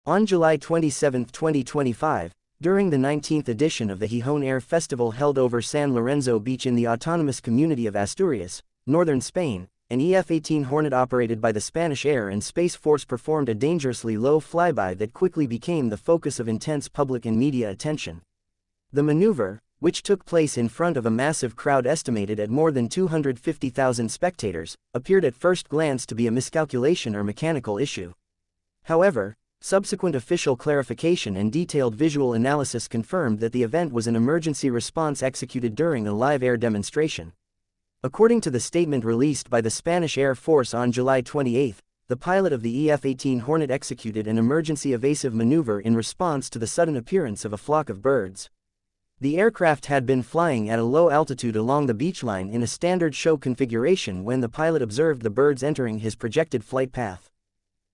On July 27, 2025, during the 19th edition of the Gijón Air Festival held over San Lorenzo Beach in the autonomous community of Asturias, northern Spain, an EF-18 Hornet operated by the Spanish Air and Space Force performed a dangerously low flyby that quickly became the focus of intense public and media attention. The maneuver, which took place in front of a massive crowd estimated at more than 250,000 spectators, appeared at first glance to be a miscalculation or mechanical issue. However, subsequent official clarification and detailed visual analysis confirmed that the event was an emergency response executed during a live air demonstration. According to the statement released by the Spanish Air Force on July 28, the pilot of the EF-18 Hornet executed an emergency evasive maneuver in response to the sudden appearance of a flock of birds. The aircraft had been flying at a low altitude along the beachline in a standard show configuration when the pilot observed the birds entering his projected flight path.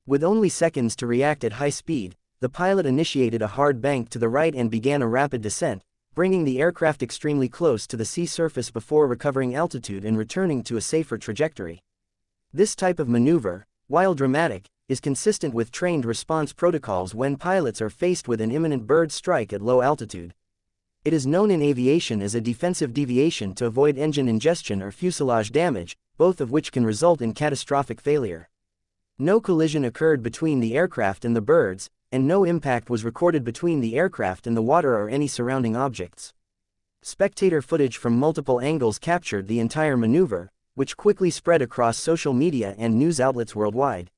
With only seconds to react at high speed, the pilot initiated a hard bank to the right and began a rapid descent, bringing the aircraft extremely close to the sea surface before recovering altitude and returning to a safer trajectory. This type of maneuver, while dramatic, is consistent with trained response protocols when pilots are faced with an imminent bird strike at low altitude. It is known in aviation as a defensive deviation to avoid engine ingestion or fuselage damage, both of which can result in catastrophic failure. No collision occurred between the aircraft and the birds, and no impact was recorded between the aircraft and the water or any surrounding objects. Spectator footage from multiple angles captured the entire maneuver, which quickly spread across social media and news outlets worldwide.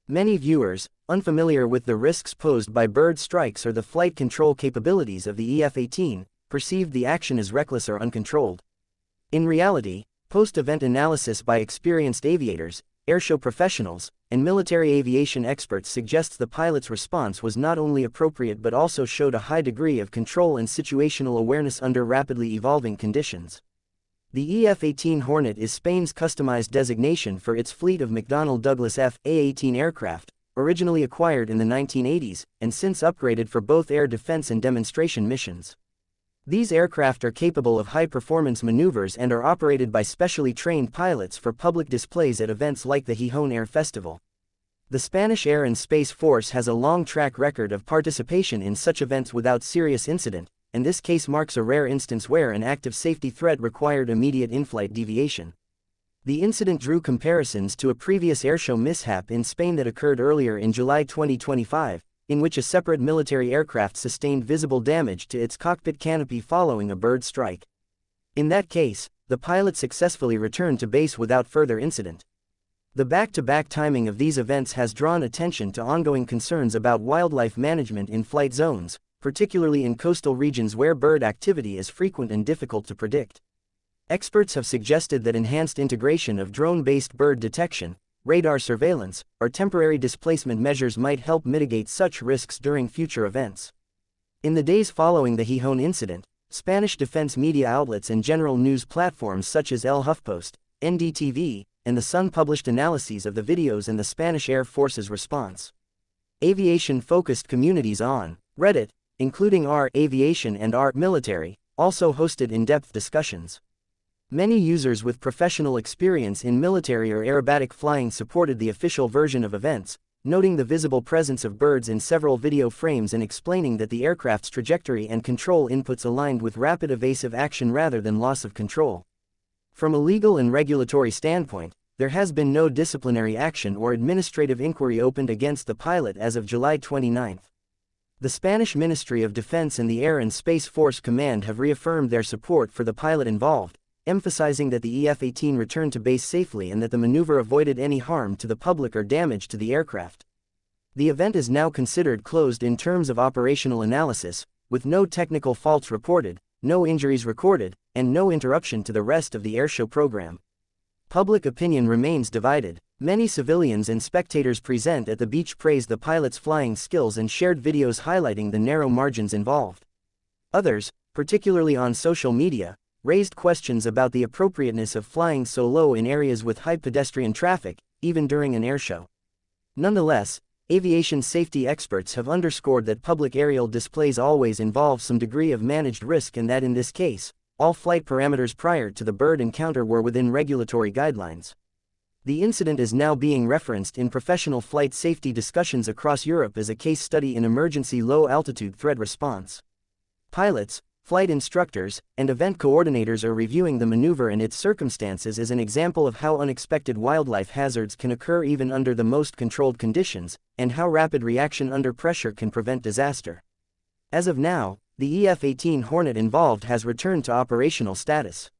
Many viewers, unfamiliar with the risks posed by bird strikes or the flight control capabilities of the EF-18, perceived the action as reckless or uncontrolled. In reality, post-event analysis by experienced aviators, airshow professionals, and military aviation experts suggests the pilot's response was not only appropriate but also showed a high degree of control and situational awareness under rapidly evolving conditions. The EF-18 Hornet is Spain's customized designation for its fleet of McDonnell Douglas F/A-18 aircraft, originally acquired in the 1980s, and since upgraded for both air defense and demonstration missions. These aircraft are capable of high-performance maneuvers and are operated by specially trained pilots for public displays at events like the Gijón Air Festival. The Spanish Air and Space Force has a long track record of participation in such events without serious incident, and this case marks a rare instance where an active safety threat required immediate in-flight deviation. The incident drew comparisons to a previous airshow mishap in Spain that occurred earlier in July 2025, in which a separate military aircraft sustained visible damage to its cockpit canopy following a bird strike. In that case, the pilot successfully returned to base without further incident. The back-to-back timing of these events has drawn attention to ongoing concerns about wildlife management in flight zones, particularly in coastal regions where bird activity is frequent and difficult to predict. Experts have suggested that enhanced integration of drone-based bird detection, radar surveillance, or temporary displacement measures might help mitigate such risks during future events. In the days following the Gijón incident, Spanish defense media outlets and general news platforms such as El HuffPost, NDTV, and The Sun published analyses of the videos and the Spanish Air Force's response. Aviation-focused communities on Reddit, including r/aviation and r/military, also hosted in-depth discussions. Many users with professional experience in military or aerobatic flying supported the official version of events, noting the visible presence of birds in several video frames and explaining that the aircraft's trajectory and control inputs aligned with rapid evasive action rather than loss of control. From a legal and regulatory standpoint, there has been no disciplinary action or administrative inquiry opened against the pilot as of July 29. The Spanish Ministry of Defense and the Air and Space Force Command have reaffirmed their support for the pilot involved, emphasizing that the EF-18 returned to base safely and that the maneuver avoided any harm to the public or damage to the aircraft. The event is now considered closed in terms of operational analysis, with no technical faults reported, no injuries recorded, and no interruption to the rest of the airshow program. Public opinion remains divided. Many civilians and spectators present at the beach praised the pilot's flying skills and shared videos highlighting the narrow margins involved. Others, particularly on social media, raised questions about the appropriateness of flying so low in areas with high pedestrian traffic, even during an airshow. Nonetheless, aviation safety experts have underscored that public aerial displays always involve some degree of managed risk and that in this case, all flight parameters prior to the bird encounter were within regulatory guidelines. The incident is now being referenced in professional flight safety discussions across Europe as a case study in emergency low-altitude threat response. Pilots, flight instructors, and event coordinators are reviewing the maneuver and its circumstances as an example of how unexpected wildlife hazards can occur even under the most controlled conditions, and how rapid reaction under pressure can prevent disaster. As of now, the EF-18 Hornet involved has returned to operational status.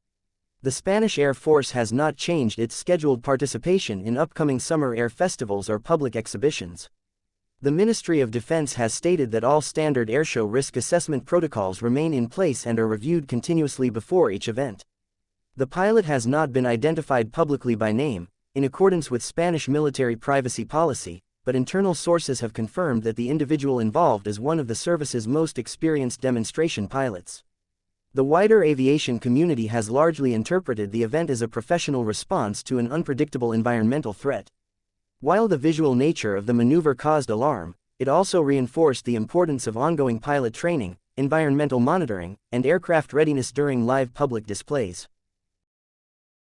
The Spanish Air Force has not changed its scheduled participation in upcoming summer air festivals or public exhibitions. The Ministry of Defense has stated that all standard airshow risk assessment protocols remain in place and are reviewed continuously before each event. The pilot has not been identified publicly by name, in accordance with Spanish military privacy policy, but internal sources have confirmed that the individual involved is one of the service's most experienced demonstration pilots. The wider aviation community has largely interpreted the event as a professional response to an unpredictable environmental threat. While the visual nature of the maneuver caused alarm, it also reinforced the importance of ongoing pilot training, environmental monitoring, and aircraft readiness during live public displays.